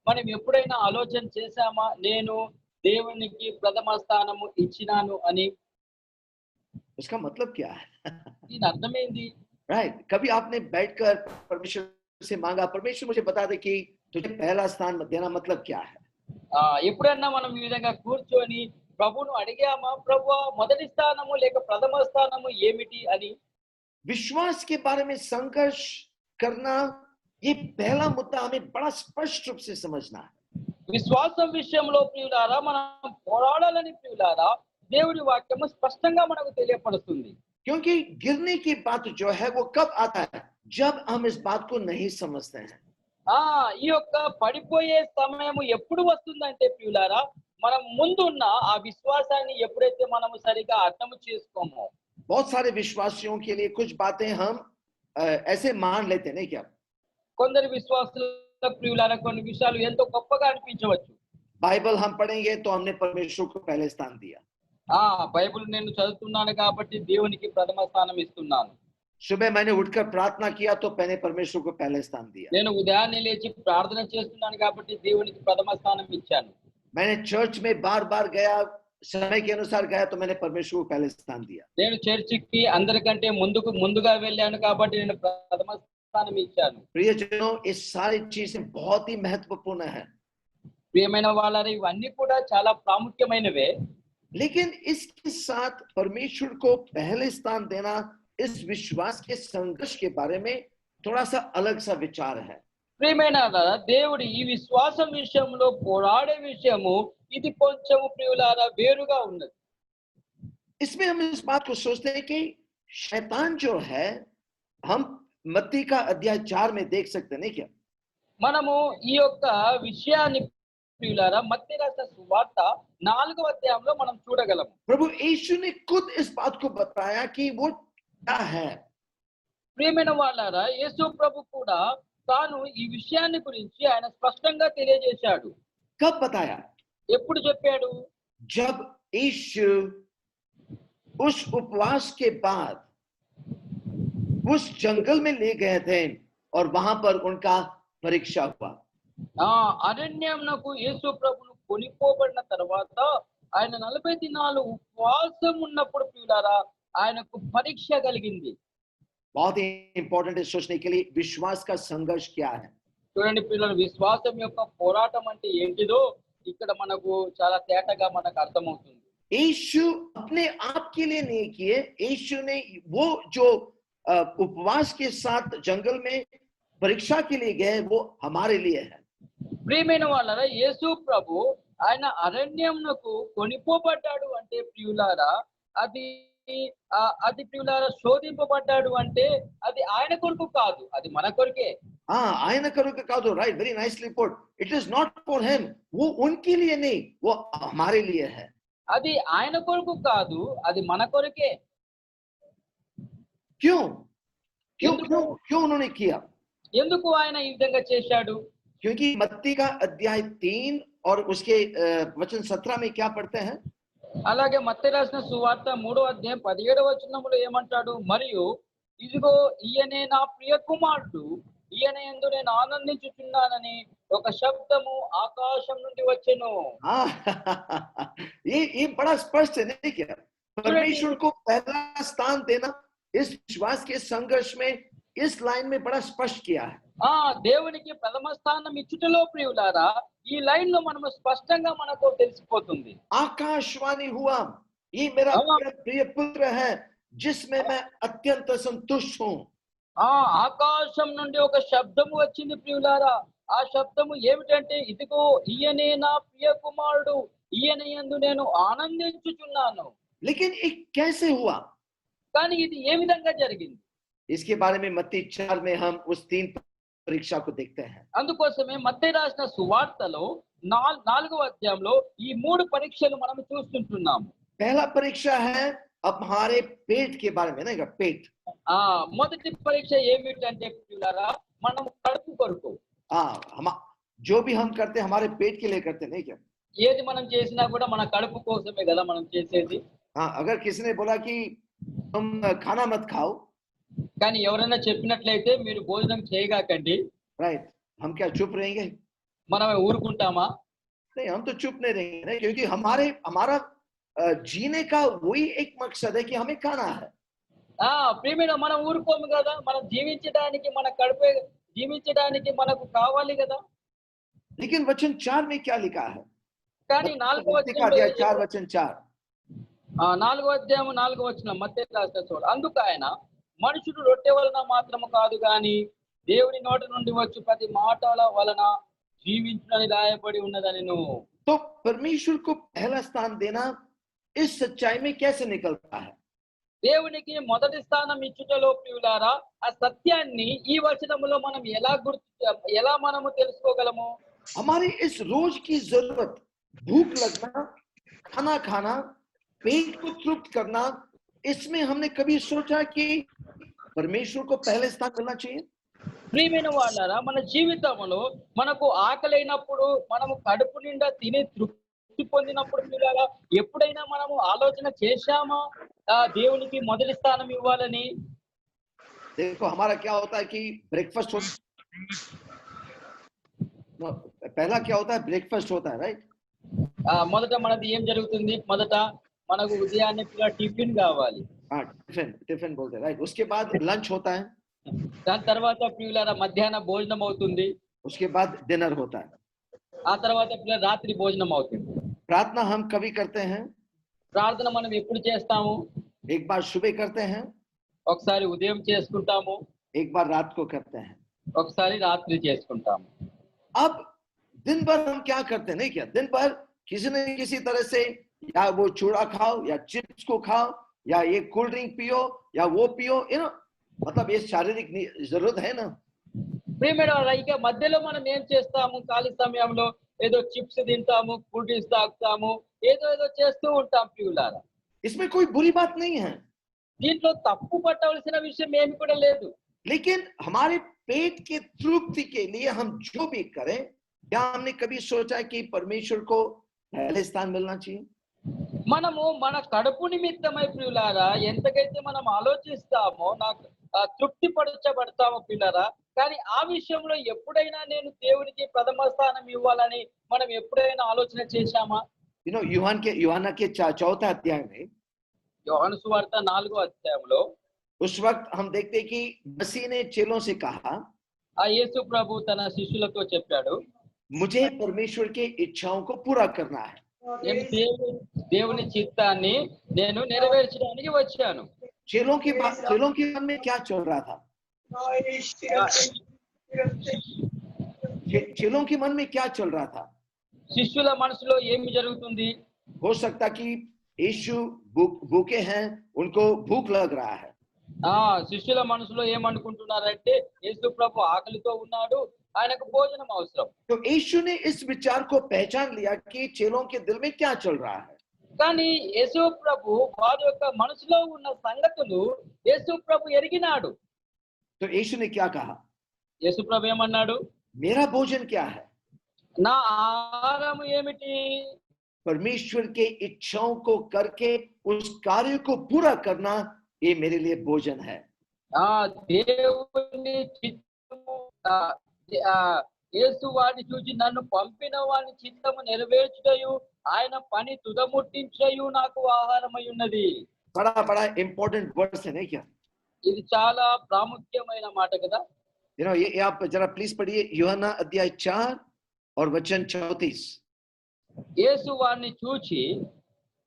మనం ఎప్పుడైనా ఆలోచన చేశామా, నేను దేవునికి ప్రథమ స్థానము ఇచ్చినాను అని? उसका मतलब क्या है? దీని అర్థమేంది? राइट, कभी आपने बैठकर परमेश्वर से मांगा, परमेश्वर मुझे बता दे कि तुझे पहला स्थान देना मतलब क्या है? ఎప్పుడన్నా మనం ఈ విధంగా కూర్చొని ప్రభువును అడిగామా, ప్రభువా మొదటి స్థానము లేక ప్రథమ స్థానము ఏమిటి అని? विश्वास के बारे में संघर्ष करना, ये पहला मुद्दा हमें बड़ा स्पष्ट रूप से समझना है। విశ్వాసం విషయంలో ప్రియులారా మనం పోరాడాలని ప్రియులారా దేవుడి వాక్యము స్పష్టంగా మనకు తెలియపరుస్తుంది. क्योंकि गिरने की बात जो है वो कब आता है? जब हम इस बात को नहीं समझते हैं। ఈ యొక్క పడిపోయే సమయము ఎప్పుడు వస్తుందంటే ప్రియులారా మనం ముందున్న ఆ విశ్వాసాన్ని ఎప్పుడైతే మనము సరిగా అర్థం చేసుకోమో. बहुत सारे विश्वासियों के लिए कुछ बातें हम ऐसे मान लेते नहीं क्या? కొందరు విశ్వాసుల ప్రియులారా కొన్ని విషయాలు ఎంతో గొప్పగా అనిపించవచ్చు. बाइबल हम पढ़ेंगे तो हमने परमेश्वर को पहले स्थान दिया। బైబిల్ నేను చదువుతున్నాను కాబట్టి దేవునికి ప్రథమ స్థానం ఇస్తున్నాను. सुबह मैंने उठकर प्रार्थना किया तो मैंने परमेश्वर को पहले स्थान दिया। నేను ఉదయాన్నే లేచి ప్రార్థన చేస్తున్నాను కాబట్టి దేవునికి ప్రథమ స్థానం ఇచ్చాను. मैंने चर्च में बार बार गया, समय के अनुसार गया तो मैंने परमेश्वर को पहले स्थान दिया। నేను చర్చికి అందరికంటే ముందుగా వెళ్ళాను కాబట్టి నేను ప్రథమ స్థానం ఇచ్చాను. प्रियजनों, ये सारी चीजें बहुत ही महत्वपूर्ण है, ప్రియమైన వాళ్ళారా ఇవన్నీ కూడా చాలా ప్రాముఖ్యమైనవే. लेकिन इसके साथ परमेश्वर को पहले स्थान देना, इस विश्वास के संघर्ष के बारे में थोड़ा सा अलग सा विचार है। ప్రియమైన వాళ్ళారా దేవుడి ఈ విశ్వాసం విషయంలో పోరాడే విషయము ఇది కొంచెము ప్రియులారా వేరుగా ఉన్నది. इसमें हम इस बात को सोचते हैं कि शैतान जो है, हम मत्ती का अध्याय 4 में देख सकते हैं, नहीं क्या? మనము ఈ యొక్క విషయాన్ని ప్రియులారా మత్తయి రాసిన సువార్త 4వ అధ్యాయంలో మనం చూడగలము. प्रभु यीशु ने खुद इस बात को बताया कि वो क्या है। ప్రియమైన వాళ్ళారా యేసు ప్రభు కూడా తాను ఈ విషయాన్ని గురించి ఆయన స్పష్టంగా తెలియజేశాడు. कब बताया? ఎప్పుడు చెప్పాడు? जब यीशु उस उपवास के बाद उस जंगल में ले गए थे और वहां पर उनका परीक्षा हुआ। అరణ్యమునకు యేసు ప్రభును కొనిపోబడిన తర్వాత ఆయన 40 దినాలు ఉపవాసం ఉన్నప్పుడు ప్రియులారా ఆయనకు పరీక్ష కలిగింది. बहुत ही इंपॉर्टेंट है सोचने के लिए, विश्वास का संघर्ष क्या है। చూడండి పిల్లలు, విశ్వాసం యొక్క పోరాటం అంటే ఏంటిదో ఇక్కడ మనకు చాలా తేటగా మనకు అర్థమవుతుంది. यीशु अपने आप के लिए नहीं किए, यीशु ने वो जो उपवास के साथ जंगल में परीक्षा के लिए गए वो हमारे लिए है। ప్రియమైన వాళ్ళారా యేసు ప్రభు ఆయన అరణ్యమునకు కొనిపోబడ్డాడు అంటే ప్రియులారా అది ప్రియులారా శోధింపబడ్డాడు అంటే అది ఆయన కొరకు కాదు, అది మన కొరకే. ఆయన కొరకు కాదు, right, very nicely put. It is not for him, वो उनके लिए नहीं, वो हमारे लिए है. అది ఆయన కొరకు కాదు, అది మన కొరకే. क्यों क्यों ఎందుకు क्यों क्यों उन्होंने किया? ఎందుకు ఆయన ఈ విధంగా చేశాడు? क्योंकि मत्ती का अध्याय 3 और उसके वचन 17 में क्या पढ़ते हैं? అలాగే మత్తయి రాసిన సువార్త 3వ అధ్యాయం 17వ వచనంలో ఏమంటాడు? మరియు ఇదిగో ఈయనే నా ప్రియ కుమారుడు, ఈయన యందు నేను ఆనందించుచున్నానని ఒక శబ్దము ఆకాశం నుండి వచ్చెను. हाँ ये बड़ा स्पष्ट है नहीं क्या? చూడండి, परमेश्वर को पहला स्थान देना इस विश्वास के संघर्ष में इस लाइन में बड़ा स्पष्ट किया है। దేవునికి ప్రథమ స్థానం ఇచ్చుటలో ప్రియులారా, ఈ లైన్ లో మనము స్పష్టంగా మనకు తెలిసిపోతుంది. आकाशवाणी हुआ, ये मेरा हाँ। प्रिय पुत्र है जिसमें मैं अत्यंत संतुष्ट हूँ। ఆకాశం నుండి ఒక శబ్దము వచ్చింది ప్రియులారా. ఆ శబ్దము ఏమిటంటే, ఇదిగో ఈయనే నా ప్రియ కుమారుడు, ఈయన యందు నేను ఆనందించుచున్నాను. लेकिन ये कैसे हुआ? కానీ ఇది ఏ విధంగా జరిగింది? इसके बारे में मत्ती 4 में हम उस 3 परीक्षा को देखते हैं। అందుకోసమే మత్తయి రాసిన సువార్తలో 4వ అధ్యాయంలో ఈ 3 పరీక్షలు మనం చూస్తుంటున్నాము. पहला परीक्षा है अब हमारे पेट के बारे में, नहीं क्या? पेट। మొదటి పరీక్ష ఏమిటంటే ప్రియులారా, మనం కడుపు కొరకు. हम जो भी हम करते हैं हमारे पेट के लिए करते हैं, नहीं क्या? ఏది మనం చేసినా కూడా మన కడుపు కోసమే కదా మనం చేసేది. अगर किसी ने बोला कि तुम खाना मत खाओ, కానీ ఎవరైనా చెప్పినట్లయితే మీరు భోజనం చేయగాకండి, राइट, हम क्या चुप रहेंगे? మనం ఊరుకుంటామా? नहीं, हम तो चुप नहीं रहेंगे, नहीं, क्योंकि हमारा जीने का वही एक मकसद है कि हमें खाना है। ప్రియమైన మనం ఊరుకోము కదా. మనం జీవించడానికి, మన కడుపే జీవించడానికి మనకు కావాలి కదా. लेकिन वचन 4 में क्या लिखा है? కానీ 4వ मत्ती का అధ్యాయంలో अध्याय 4 वचन 4। 4వ అధ్యాయం 4వ వచనం మత్తయి రాసిన చూడు. అందుకు ఆయన, మనుషుడు రొట్టె వలన మాత్రము కాదు గాని దేవుని నోటి నుండి వచ్చు ప్రతి మాటల వలన జీవించునని రాయబడి ఉన్నదనెను. तो परमेश्वर को पहला स्थान देना इस सच्चाई में कैसे निकलता है? దేవునికి మొదటి స్థానం ఇచ్చుటలో ప్రియులారా, ఆ సత్యాన్ని ఈ వచనములో మనం ఎలా మనము తెలుసుకోగలము? हमारी इस रोज की जरूरत, भूख लगना, खाना खाना, पेट को तृप्त करना, इसमें हमने कभी सोचा कि परमेश्वर को पहले स्थान मिलना चाहिए? ప్రియమైన వాళ్ళారా, మన జీవితంలో మనకు ఆకలైనప్పుడు, మనము కడుపు నిండా తిని తృప్తి పొందినప్పుడు ప్రియులారా, ఎప్పుడైనా మనము ఆలోచన చేశామా దేవునికి మొదటి స్థానం ఇవ్వాలని? देखो हमारा क्या होता है कि ब्रेकफास्ट पहला क्या होता है? ब्रेकफास्ट होता है, राइट? మొదట మనది ఏం జరుగుతుంది? మొదట మనకు ఉదయాన్నే టిఫిన్ కావాలి. हाँ, टिफिन बोलते हैं, राइट? उसके बाद लंच होता है, దాని తర్వాత ప్రియులారా మధ్యాహ్న భోజనం అవుతుంది. उसके बाद डिनर होता है। ఆ తర్వాత రాత్రి భోజనం అవుతుంది. प्रार्थना हम कभी करते हैं, ప్రార్థన మనం ఎప్పుడు చేస్తాము? एक बार सुबह करते हैं, ఒకసారి ఉదయం చేసుకుంటాము, एक बार रात को करते हैं। ఒకసారి రాత్రి చేసుకుంటాము. अब दिन भर हम क्या करते हैं? नहीं क्या, दिन भर किसी न किसी तरह से या वो चूड़ा खाओ या चिप्स को खाओ या ये कोल्ड ड्रिंक पियो या वो पियो, मतलब ये शारीरिक जरूरत है ना। ప్రియమైన ఇక మధ్యలో మనం ఏం చేస్తాము? ఖాళీ సమయంలో ఏదో చిప్స్ తింటాము, కూల్ డ్రింక్స్ తాగుతాము, ఏదో చేస్తూ ఉంటాం ప్రియులారా. इसमें कोई बुरी बात नहीं है, దీంట్లో తప్పు పట్టవలసిన విషయం ఏమి కూడా లేదు. लेकिन हमारे पेट के तृप्ति के लिए हम जो भी करें, क्या हमने कभी सोचा कि परमेश्वर को पहले स्थान मिलना चाहिए? మనము మన కడుపు నిమిత్తమై ప్రియులారా ఎంతకైతే మనం ఆలోచిస్తామో, నాకు తృప్తి పరచబడతామో ప్రియులారా, కానీ ఆ విషయంలో ఎప్పుడైనా నేను దేవునికి ప్రథమ స్థానం ఇవ్వాలని మనం ఎప్పుడైనా ఆలోచన చేశామా? यूहन्ना के 4 अध्याय में, యోహాను సువార్త 4వ అధ్యాయంలో उस वक्त हम देखते कि मसीह ने चेलों से कहा, యేసు ప్రభు తన శిష్యులతో చెప్పాడు, मुझे परमेश्वर की इच्छाओं को पूरा करना है। నేను దేవుని చిత్తాన్ని నేను నెరవేర్చడానికి వచ్చాను. चेलों के मन में क्या चल रहा था? चेलों के मन में क्या चल रहा था? శిష్యుల మనసులో ఏమి జరుగుతుంది? हो सकता कि यीशु भूखे हैं, उनको भूख लग रहा है। శిష్యుల మనసులో ఏమనుకుంటున్నారంటే, యేసు ప్రభు ఆకలితో ఉన్నాడు, ఆయనకు భోజనం అవసరం. तो यीशु ने इस विचार को पहचान लिया कि चेलों के दिल में क्या चल रहा है। కానీ యేసు ప్రభు వారి యొక్క మనసులో ఉన్న సంగతులు యేసు ప్రభు ఎరిగినాడు. तो यीशु ने क्या कहा? యేసు ప్రభు ఏమన్నాడు? मेरा भोजन क्या है? నా ఆహారం ఏమిటి? परमेश्वर के इच्छाओं को करके उस कार्य को पूरा करना, ये मेरे लिए भोजन है। ఆ దేవుని చిత్తము యేసు వారిని చూచి నన్ను పంపిన వాని చిత్తము నెరవేర్చుటయు ఆయన పని తుదముట్టించుటయు నాకు ఆహారమై ఉన్నది. बड़ा बड़ा इंपॉर्टेंट वर्ड्स है नहीं क्या? ఇది చాలా ప్రాముఖ్యమైన మాట కదా. ये आप जरा प्लीज पढ़िए यूहन्ना अध्याय 4 और वचन 34। యేసు వారిని చూచి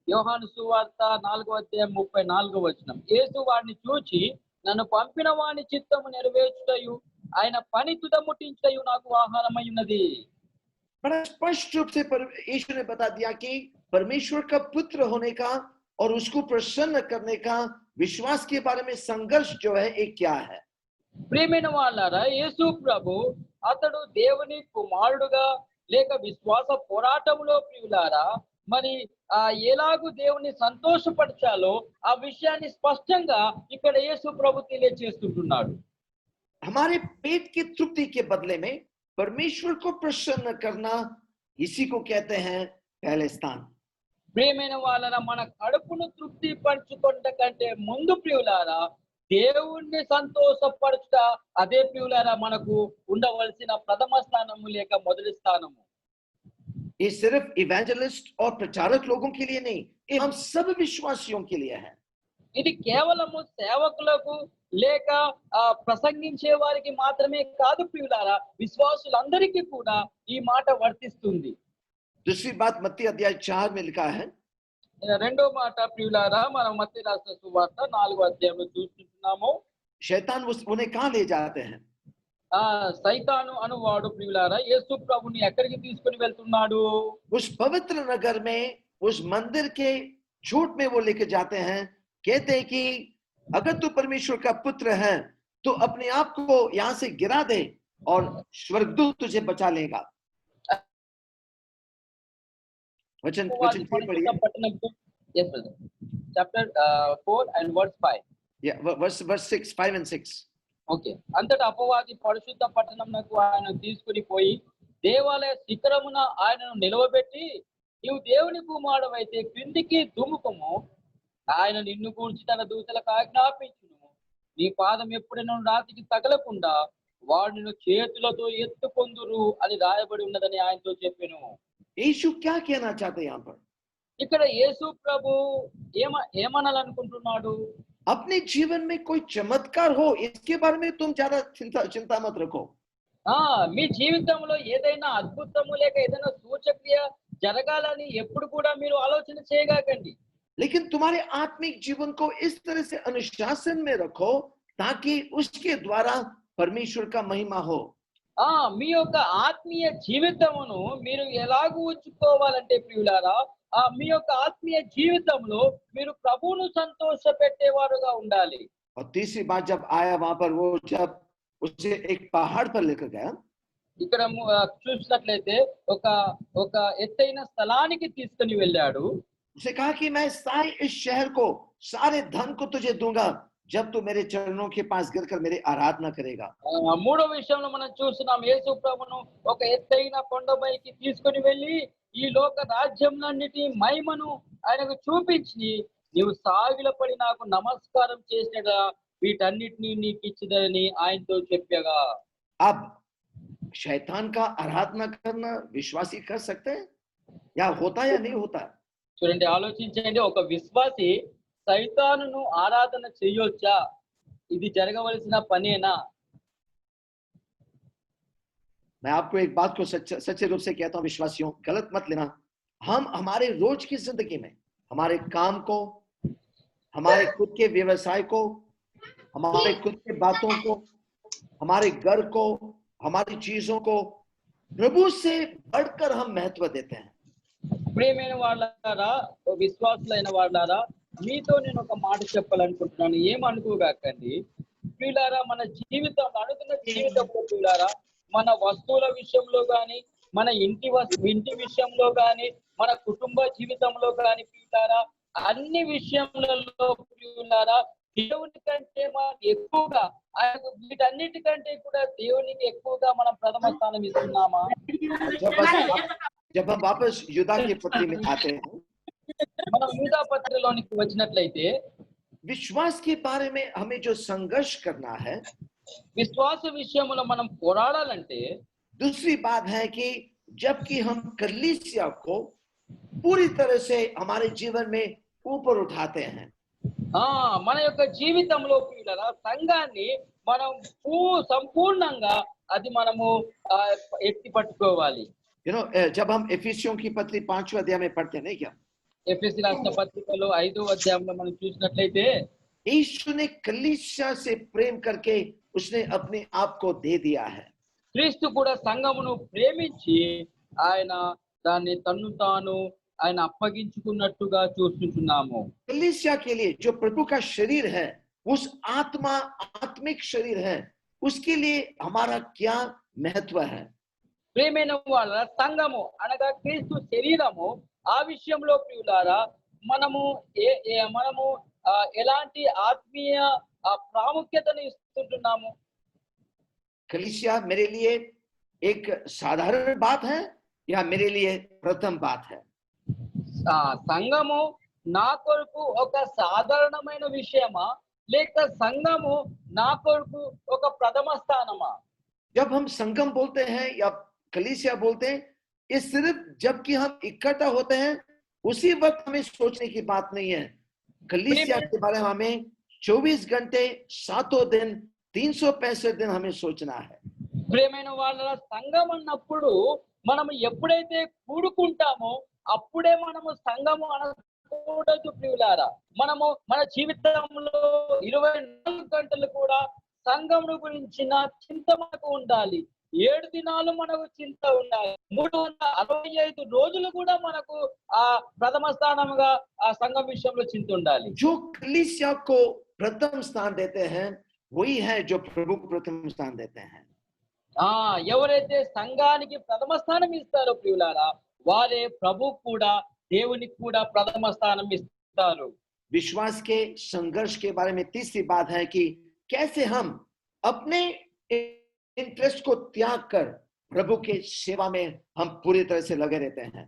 యోహాను సువార్త 4వ అధ్యాయం 34వ వచనం. యేసు వారిని చూచి నన్ను పంపిన వాని చిత్తము నెరవేర్చుటయు ఆయన పని తుదముట్టించుటయు నాకు ఆహారమై ఉన్నది. बड़ा स्पष्ट रूप से यीशु ने बता दिया कि परमेश्वर का पुत्र होने का और उसको प्रसन्न करने का विश्वास के बारे में संघर्ष जो है एक क्या है। ప్రియమైన వాళ్ళారా, యేసు ప్రభు అతడు దేవుని కుమారుడుగా లేక విశ్వాస పోరాటంలో ప్రియులారా మరి ఎలాగూ దేవుని సంతోషపరచాలో ఆ విషయాన్ని స్పష్టంగా ఇక్కడ యేసు ప్రభు తెలియజేస్తుంటున్నాడు. हमारे पेट की तृप्ति के बदले में परमेश्वर को प्रसन्न करना, इसी को कहते हैं पहले स्थान। ప్రియమైన వాళ్ళారా, మన కడుపును తృప్తి పరచుకొనుట కంటే ముందు ప్రియులారా దేవుణ్ణి సంతోషపరచుట, అదే ప్రియులారా మనకు ఉండవలసిన ప్రథమ స్థానము లేక మొదటి స్థానము. ये सिर्फ इवेंजलिस्ट और प्रचारक लोगों के लिए नहीं, ये हम सब विश्वासियों के लिए है। ఇది కేవలము సేవకులకు లేక ప్రసంగించే వారికి మాత్రమే కాదు ప్రియులారా, విశ్వాసులందరికీ కూడా ఈ మాట వర్తిస్తుంది. दूसरी बात मत्ती अध्याय 4 में लिखा है। రెండో మాట ప్రియులారా మనం మత్తయి రాసిన సువార్త 4వ అధ్యాయంలో చూస్తున్నాము. शैतान उन्हें कहां ले जाते हैं? సైతాను అనువాడు ప్రియులారా యేసు ప్రభుని ఎక్కడికి తీసుకొని వెళ్తున్నాడు? उस पवित्र नगर में, उस मंदिर के झूठ में वो लेके जाते हैं। कहते हैं कि अगर तू परमेश्वर का पुत्र है तो अपने आप को यहां से गिरा दे और स्वर्गदूत तुझे बचा लेगा। वचन वचन chapter 4 and verse 5. Yeah, verse 6, 5 and 6. Okay. అంతటా అపవాది పరిశుద్ధ పట్టణమునకు ఆయన తీసుకుని పోయి దేవాలయ శిఖరమున ఆయనను నిలవబెట్టి, నీవు దేవుని కుమారుడవైతే క్రిందికి దుముకుము, ఆయన నిన్ను గూర్చి తన దూతలకు ఆజ్ఞాపించును, నీ పాదం ఎప్పుడైనా రాతికి తగలకుండా వాడు నిన్ను చేతులతో ఎత్తుకొందురు అని రాయబడి ఉన్నదని ఆయనతో చెప్పెను. यीशु क्या कहना चाहते हैं यहाँ पर? ఇక్కడ యేసు ప్రభు ఏమనాలనుకుంటున్నాడు? अपने जीवन में कोई चमत्कार हो, इसके बारे में तुम ज्यादा चिंता मत रखो। మీ జీవితంలో ఏదైనా అద్భుతము లేక ఏదైనా సూచక్రియ జరగాలని ఎప్పుడు కూడా మీరు ఆలోచన చేయగాకండి. लेकिन तुम्हारे आत्मिक जीवन को इस तरह से अनुशासन में रखो ताकि उसके द्वारा परमेश्वर का महिमा हो। మీ యొక్క ఆత్మీయ జీవితమును మీరు ఎలాగూ ఉంచుకోవాలంటే ప్రియులారా, మీ యొక్క ఆత్మీయ జీవితంలో మీరు ప్రభువును సంతోష పెట్టేవారుగా ఉండాలి. और तीसरी बात जब आया वहां पर, वो जब उसे एक पहाड़ पर लेकर गया, ఇక్కడ చూసినట్లయితే ఒక ఎత్తైన స్థలానికి తీసుకుని వెళ్ళాడు. उसे कहा कि मैं सारे इस शहर को, सारे धन को तुझे दूंगा जब तू मेरे चरणों के पास गिरकर मेरी आराधना करेगा। మూడో విషయంలో మనం చూస్తున్నాం, యేసు ప్రభువును ఒక ఎత్తైన కొండపైకి తీసుకుని వెళ్ళి ఈ లోక రాజ్యంలన్నిటి మహిమను ఆయనకు చూపించి, నీవు సాగిలపడి నాకు నమస్కారం చేసినగా వీటన్నిటిని నీకు ఇచ్చిదని ఆయనతో చెప్పగా. अब शैतान का आराधना करना विश्वासी कर सकते हैं या होता या नहीं होता? చూడండి, ఆలోచించండి, ఒక విశ్వాసి సైతానును ఆరాధన చేయొచ్చా? ఇది జరగవలసిన పనేనా? मैं आपको एक बात को सच्चे रूप से कहता हूं विश्वासियों, गलत मत लेना। हम हमारे रोज की जिंदगी में हमारे काम को, हमारे खुद के व्यवसाय को, हमारे खुद के बातों को, हमारे घर को, हमारी चीजों को प्रभु से बढ़कर हम महत्व देते हैं। ప్రియమైన వాళ్ళారా, విశ్వాసులైన వాళ్ళారా, మీతో నేను ఒక మాట చెప్పాలనుకుంటున్నాను. ఏమనుకోగాకండి ప్రియులారా, మన జీవితం అనుకున్న జీవితంలో ప్రియులారా, మన వస్తువుల విషయంలో గాని, మన ఇంటి విషయంలో గాని, మన కుటుంబ జీవితంలో గాని ప్రియులారా, అన్ని విషయములలో ప్రియులారా దేవుని కంటే మనం ఎక్కువగా వీటన్నిటికంటే కూడా దేవునికి ఎక్కువగా మనం ప్రథమ స్థానం ఇస్తున్నామా? जब हम वापस यूदा की पत्री में आते हैं, మనం యూదా పత్రికలోనికి వచ్చినట్లయితే विश्वास के बारे में हमें जो संघर्ष करना है, విశ్వాస విషయంలో మనం పోరాడాలంటే दूसरी बात है कि जबकि हम कलीसिया को पूरी तरह से हमारे जीवन में ऊपर उठाते हैं, మన యొక్క జీవితంలో ప్రియులారా సంఘాన్ని మనం సంపూర్ణంగా అది మనము ఎత్తి పట్టుకోవాలి. जब हम एफिसियों की पत्री 5वें अध्याय में पढ़ते हैं, नहीं क्या, ఎఫెసీ రాసిన పత్రికలో 5వ అధ్యాయంలో మనం చూసినట్లయితే यीशु ने कलीसिया से प्रेम करके उसने अपने आप को दे दिया है. క్రీస్తు కూడా సంఘమును ప్రేమించి ఆయన దాన్ని తన్ను తాను ఆయన అప్పగించుకున్నట్టుగా చూస్తున్నాము. कलीसिया के लिए जो प्रभु का शरीर है, उस आत्मिक शरीर है, उसके लिए हमारा क्या महत्व है. ప్రేమైన వాళ్ళ సంఘము అనగా క్రీస్తు శరీరము ఆ విషయంలో ప్రియులారా మనము మనము ఎలాంటి ఆత్మీయ ప్రాముఖ్యతను ఇస్తుంటున్నాము. कलीसिया मेरे लिए एक साधारण बात है या मेरे लिए प्रथम बात है. సంఘము నా కొరకు ఒక సాధారణమైన విషయమా లేక సంఘము నా కొరకు ఒక ప్రథమ స్థానమా? जब हम संगम बोलते हैं या कलीसिया बोलते हैं, ये सिर्फ जबकि हम इकट्ठा होते हैं उसी वक्त हमें सोचने की बात नहीं है. कलीसिया के बारे में हमें 24 घंटे 7 दिन 365 दिन हमें सोचना है. ప్రేమైన వాళ్ళ సంఘం అన్నప్పుడు మనం ఎప్పుడైతే కూడుకుంటామో అప్పుడే మనము సంఘము అనకూడదు ప్రియులారా. మనము మన జీవితంలో 24 గంటలు కూడా సంఘమును గురించిన చింత మనకు ఉండాలి. 7 దినాలు మనకు చింత ఉండాలి. 365 రోజులు కూడా మనకు ఆ ప్రథమ స్థానముగా ఆ సంఘం విషయంలో చింత ఉండాలి. जो कलीसिया को प्रथम स्थान देते हैं वही है जो प्रभु को प्रथम स्थान देते हैं. ఎవరైతే సంఘానికి ప్రథమ స్థానం ఇస్తారో ప్రియులారా వారే ప్రభు కూడా దేవునికి కూడా ప్రథమ స్థానం ఇస్తారు. विश्वास के संघर्ष के बारे में तीसरी बात है कि कैसे हम अपने इंटरेस्ट को त्याग कर प्रभु के सेवा में हम पूरी तरह से लगे रहते हैं.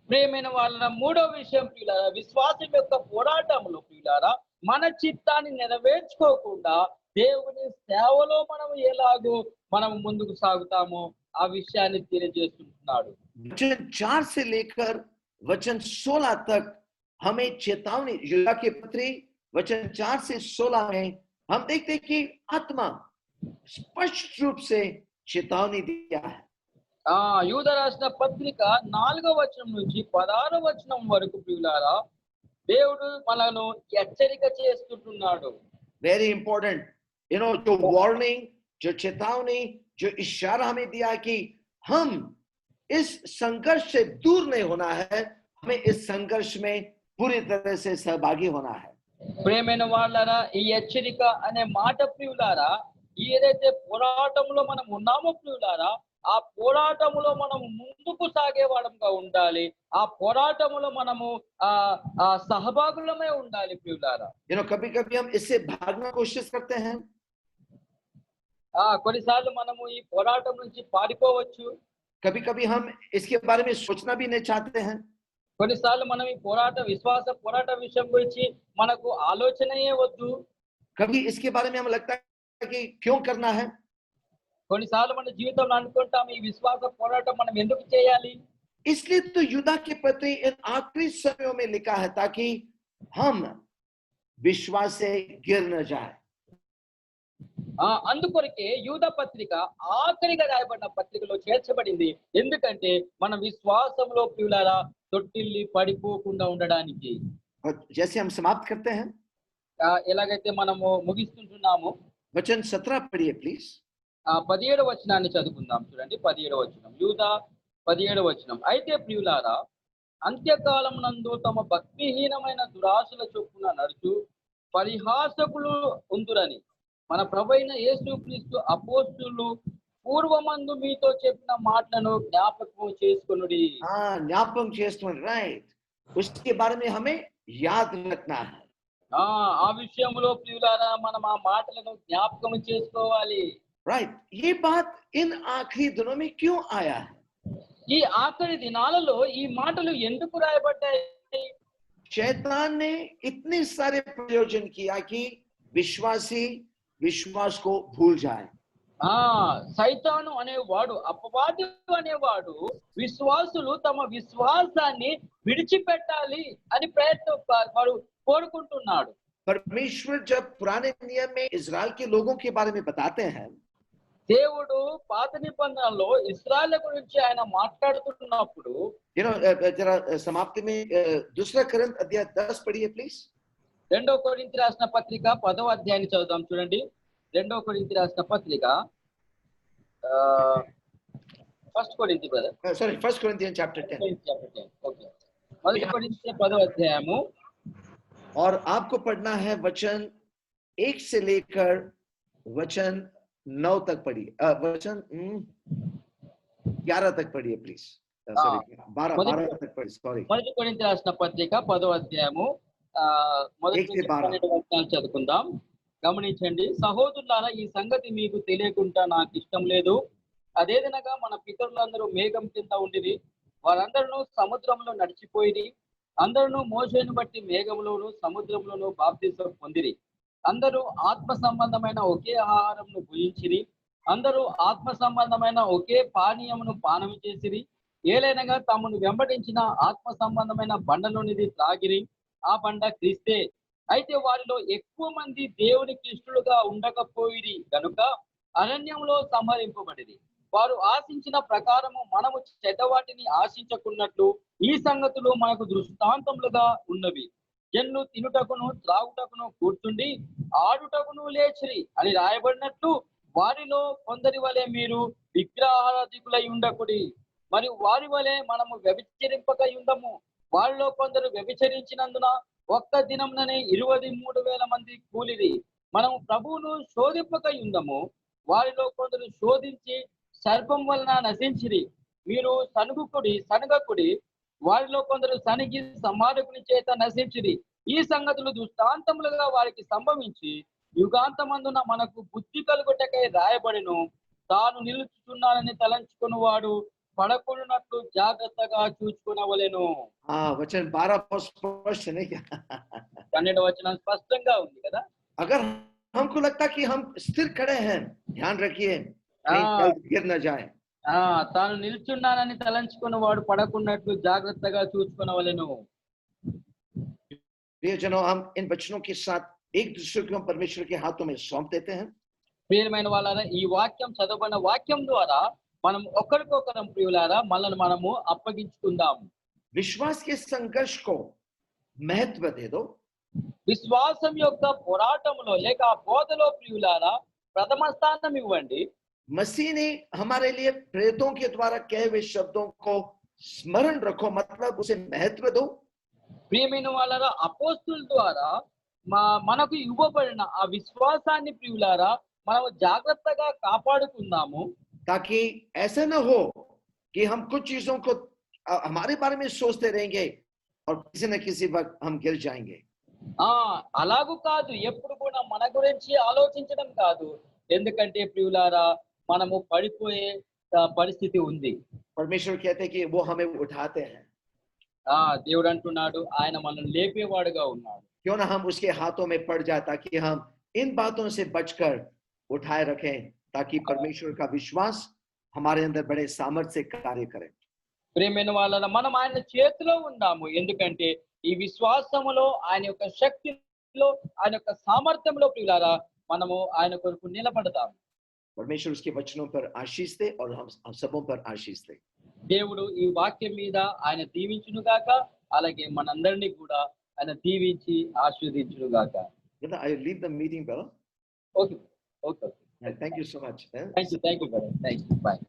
ప్రియమైన వాళ్ళ మూడో విషయం ప్రియులారా విశ్వాసం యొక్క పోరాటంలో ప్రియులారా మన చిత్తాన్ని నెరవేర్చుకోకుండా దేవుని సేవలో మనం ఎలాగో మనం ముందుకు సాగుతామో ఆ విషయాన్ని తెలియజేస్తున్నాడు. वचन 4 से लेकर वचन 16 तक हमें चेतावनी, यूदा की पत्री वचन 4 से 16 में हम देखते हैं कि आत्मा स्पष्ट रूप से चेतावनी दिया है. యూదా రాసిన పత్రిక 4వ వచనం నుంచి 16వ వచనం వరకు ప్రియులారా దేవుడు మనను హెచ్చరిక చేస్తుంటున్నాడు. वेरी इंपॉर्टेंट, जो वार्निंग, जो चेतावनी, जो इशारा हमें दिया कि हम इस संघर्ष से दूर नहीं होना है, हमें इस संघर्ष में पूरी तरह से सहभागी होना है. ప్రేమైన వాళ్ళారా ఈ హెచ్చరిక అనే మాట ప్రియులారా ఏదైతే పోరాటంలో మనం ఉన్నామో ప్రియులారా ఆ పోరాటములో మనం ముందుకు సాగేవాడంగా ఉండాలి. ఆ పోరాటములో మనము సహభాగులమే ఉండాలి ప్రియులారా. कभी कभी हम इससे भागना कोशिश करते हैं, కొన్నిసార్లు మనము ఈ పోరాటం నుంచి పారిపోవచ్చు. कभी कभी हम इसके बारे में सोचना भी नहीं चाहते हैं. కొన్నిసార్లు మనం ఈ విశ్వాస పోరాట విషయం గురించి మనకు ఆలోచనయే వద్దు. कभी इसके बारे में हमें लगता है कि क्यों करना है. కొన్నిసార్లు మన జీవితంలో అనుకుంటాం ఈ విశ్వాస పోరాటం మనం ఎందుకు చేయాలి. इसलिए तो यूदा के पत्री इन आखिरी समयों में लिखा है ताकि हम विश्वास से गिर न जाए. అందుకొరకే యూదా పత్రిక ఆఖరిగా రాయబడిన పత్రికలో చేర్చబడింది. ఎందుకంటే మన విశ్వాసంలో ప్రియులారా తొట్టిల్లి పడిపోకుండా ఉండడానికి. जैसे हम समाप्त करते हैं, ఎలాగైతే మనము ముగిస్తుంటున్నామో वचन 17 पढ़िए प्लीज. 17వ వచనాన్ని చదువుకుందాం. చూడండి 17వ వచనం. యూదా 17వ వచనం. అయితే ప్రియులారా అంత్యకాలం నందు తమ భక్తిహీనమైన దురాశల చొప్పున నడుచు పరిహాసకులు ఉందురని మన ప్రభువైన యేసుక్రీస్తు అపోస్తులు పూర్వమందు మీతో చెప్పిన మాటలను జ్ఞాపకం చేసుకొనుడి. हाँ, ज्ञापकम చేస్తుంది, right? उसके बारे में हमें याद रखना है. ఆ విషయంలో ప్రియులారా మనం ఆ మాటలను జ్ఞాపకం చేసుకోవాలి. राइट, ये बात इन आखिरी दिनों में क्यों आया है? ఈ ఆఖరి దినాలలో ఈ మాటలు ఎందుకు రాయబడ్డాయి? शैतान ने इतने सारे प्रयोजन किया कि विश्वासी विश्वास को भूल जाए. ఆ సైతాను అనేవాడు, అపవాది అనేవాడు విశ్వాసులు తమ విశ్వాసాన్ని విడిచిపెట్టాలి అని వాడు కోరుకుంటున్నాడు. परमेश्वर जब पुराने नियम में इजराइल के लोगों के बारे में बताते हैं, దేవుడు పాత నిబంధనలో ఇశ్రాయేలు గురించి ఆయన మాట్లాడుతున్నప్పుడు, जरा समाप्ति में दूसरा कोरिन्थ अध्याय 10 पढ़िए प्लीज. 2 కొరింథీ రాసిన పత్రిక 10వ అధ్యాయాన్ని చదువుదాం. చూడండి, 2 కొరింథీ రాసిన పత్రిక 1 కొరింథీ brother, sorry, 1 Corinthians chapter 10. Okay, 1 కొరింథీ 10వ అధ్యాయము. और आपको पढ़ना है वचन 1 से लेकर वचन 9 तक पढ़िए, वचन 11 तक पढ़िए प्लीज. सॉरी, 12 तक पढ़िए, सॉरी. 1 కొరింథీ రాసిన పత్రిక 10వ అధ్యాయము మొదటి నుంచి 12 వచనాలు చదువుకుందాం. గమనించండి. సహోదరులారా, ఈ సంగతి మీకు తెలియకుండా నాకు ఇష్టం లేదు. అదేదనగా మన పితరులందరూ మేఘం కింద ఉండిరి, వారందరూ సముద్రంలో నడిచిపోయిరి. అందరూ మోషేను బట్టి మేఘంలోను సముద్రంలోను బాప్తిసం పొందిరి. అందరూ ఆత్మ సంబంధమైన ఒకే ఆహారంను భుజించిరి. అందరూ ఆత్మ సంబంధమైన ఒకే పానీయమును పానం చేసిరి. ఏలైనగా తమను వెంబడించిన ఆత్మ సంబంధమైన బండలోనిది త్రాగిరి. ఆ బండ క్రీస్తే. అయితే వారిలో ఎక్కువ మంది దేవునికి ఇష్టలుగా ఉండకపోయిరి గనుక అరణ్యంలో సంహరింపబడిరి. వారు ఆశించిన ప్రకారము మనము చెడ్డవాటిని ఆశించకున్నట్లు ఈ సంగతులు మనకు దృష్టాంతములుగా ఉన్నవి. జన్లు తినుటకును త్రాగుటకును కూర్చుండి ఆడుటకును లేచిరి అని రాయబడినట్లు వారిలో కొందరి వలె మీరు విగ్రహారాధికులై ఉండకుడి. మరియు వారి వలె మనము వ్యభిచరింపక ఉండము. వారిలో కొందరు వ్యభిచరించినందున ఒక్క దినంలోనే 23,000 మంది కూలిరి. మనము ప్రభువును శోధింపక ఉండము. వారిలో కొందరు శోధించి సర్పం వలన నశించిరి. మీరు సనగకుడి. వారిలో కొందరు సనిగి సంహారకుని చేత నశించిరి. ఈ సంగతులు దృష్టాంతములుగా వారికి సంభవించి యుగాంతమందున మనకు బుద్ధి కలుగుటకై రాయబడిను. తాను నిలుచుచున్నానని తలంచుకుని వాడు పడకుండానట్లు జాగ్రత్తగా చూచుకునవలెను. वचन 12 स्पष्ट नहीं क्या? 12వ వచనం స్పష్టంగా ఉంది కదా. अगर हमको लगता कि हम स्थिर खड़े हैं, ध्यान रखिए कहीं गिर न जाए. తాను నిల్చున్నానని తలంచుకుని వాడు పడకున్నట్లు జాగ్రత్తగా చూచుకునవలెను. प्रियजनों, हम इन वचनों के साथ एक दूसरे को परमेश्वर के हाथों में सौंप देते हैं. ప్రియమైన వాళ్ళారా, ఈ వాక్యం చదవబడిన వాక్యం ద్వారా మనం ఒకరికొకరం ప్రియులారా మనల్ని మనము అప్పగించుకుందాం. विश्वास के संघर्ष को महत्व दे दो. విశ్వాసం యొక్క పోరాటంలో లేక బోధలో ప్రియులారా ప్రథమ స్థానం ఇవ్వండి. मसीह ने हमारे लिए प्रेरितों के द्वारा कहे हुए शब्दों को स्मरण रखो, मतलब उसे महत्व दो. ప్రియమైన వాళ్ళారా, అపోస్తుల ద్వారా మనకు ఇవ్వబడిన ఆ విశ్వాసాన్ని ప్రియులారా మనం జాగ్రత్తగా కాపాడుకుందాము. ताकि ऐसा न हो कि हम कुछ चीजों को हमारे बारे में सोचते रहेंगे और किसी न किसी वक्त हम गिर जाएंगे. అలాగూ కాదు, ఎప్పుడు కూడా మన గురించి ఆలోచించడం కాదు. ఎందుకంటే ప్రియులారా మనము పడిపోయే పరిస్థితి ఉంది. परमेश्वर कहते हैं कि वो हमें उठाते हैं. దేవుడు అంటున్నాడు ఆయన మనల్ని లేపేవాడుగా ఉన్నాడు. क्यों ना हम उसके हाथों में पड़ जाए, ताकि हम इन बातों से बचकर उठाए रखें, ताकि परमेश्वर का विश्वास हमारे अंदर बड़े सामर्थ्य से कार्य करे. ప్రియమైన వాళ్ళ మనం ఆయన చేతిలో ఉన్నాము. ఎందుకంటే ఈ విశ్వాసములో ఆయన యొక్క శక్తిలో ఆయన యొక్క సామర్థ్యంలో ప్రియులారా మనము ఆయన కొరకు నిలబడతాము. परमेश्वर उसके वचनों पर आशीष दे और हम सबों पर आशीष दे. దేవుడు ఈ వాక్యం మీద ఆయన దీవించును గాక, అలాగే మనందరినీ కూడా ఆయన దీవించి ఆశీర్వదించును గాక. I leave the meeting, brother. Okay. Thank you so much. Thank you, brother. Thank you. Bye.